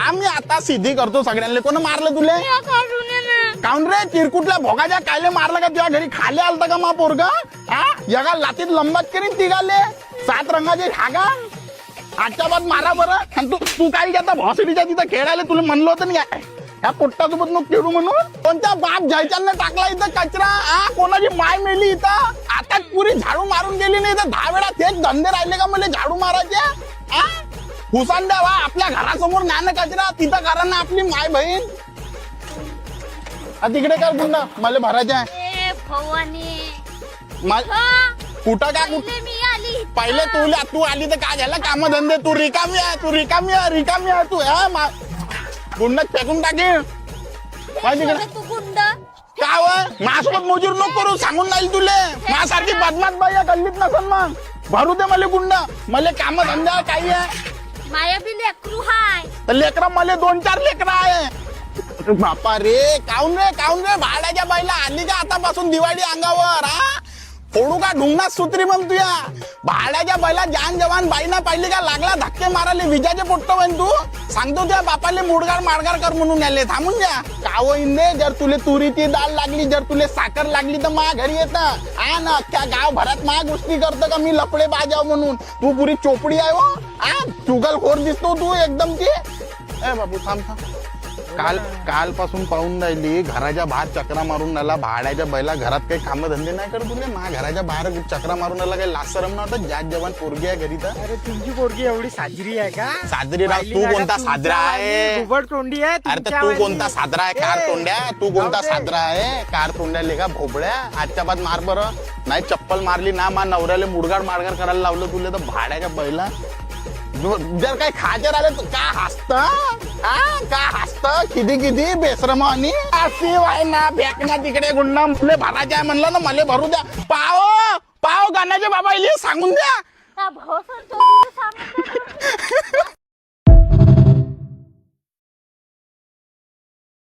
आम्ही आता सिद्धी करतो सगळ्यांना. कोण मारलं तुले? काऊन रे चिरकुटल्या भोगाच्या कायले मारलं का? तुझ्या घरी खाले आलता का मा पोरगा? जगा लातीत लंबात करीन तिघाले 7 रंगाचे धागा. आजच्या बाद मारा बरं. तू काय घेता भॉसिटीच्या तिथं खेळायला? तुला म्हणलं होतं ना ह्या पोट्टासोबत नको खेळू म्हणून. कोणत्या बाप जयचंदने टाकला इथं कचरा? कोणाची माय मेली इथं? आता पुरी झाडू मारून गेली नाही तर 10 वेळा तेच धंदे राहिले का मला झाडू मारायचे? हुसान द्यावा आपल्या घरासमोर ज्ञान कचरा तिथं करा ना आपली माय बहीण. तिकडे कर गुंडा मला भरायचे आहे. कुठं काय पहिले तू आली तर काय झालं? काम धंदे तू रिकामी आहे तू गुंड फेकून टाकेल काय वय माझ्यासोबत मजूर नको करू सांगून जाईल तुले. माझ्यासारखी बदमाश बाई गल्लीत नसन मग भरू दे मला गुंड. मला काम धंदा काही आहे माया बी लेकरू हाय तर लेकरं मला 2-4 लेकरं आहे. बापा रे काऊन रे भाड्याच्या बाईला आली का आतापासून दिवाळी अंगावर? फोडू का ढुंगणात सुत्री मग तुया? भाड्याच्या बाईला जान जवान बाईना पाहिली का लागला धक्के माराले विजाचे पोट्ट बन. तू सांगतो त्या बापाले मुडगार माडगार कर म्हणून आले. थांबून द्या काव इंदे. जर तुले तुरीची डाळ लागली जर तुले साखर लागली तर मा घरी येतं ना अख्ख्या गाव भरात मा गोष्टी करतं का मी लपडे बाजाव म्हणून. तू पुरी चोपडी आहे हो. चुगलखोर दिसतो तू एकदम ती. बाबू थांब. कालपासून पाहून राहिली घराच्या बाहेर चक्रा मारून आला. भाड्याच्या बैला घरात काही काम धंदे नाही करत तुले? मा घराच्या बाहेर चक्रा मारून आला. काही लासरम नव्हतं? ज्यात जवान पोरगी आहे घरी तर. अरे तुमची पोरगी एवढी साजरी आहे का? साजरी राव तू कोणता साजरा आहे? उबड तोंडी आहे. अरे तर तू कोणता साजरा आहे? कार तोंड्या. तू कोणता साजरा आहे? कार तोंड्या लेखा भोबड्या. आजच्या बाद मार बरं. नाही चप्पल मारली ना मा नवऱ्याला मुडगाड माडगाड करायला लावलं तुले तर भाड्याच्या बैला. जर काही खायचे राहिले तर का हसत किती बेसरम आणि अशी वाय ना फेकना तिकडे गुंडा मुले भरायचे आहे म्हणलं ना मला भरू द्या. पाव गाण्याचे बाबा सांगून द्या.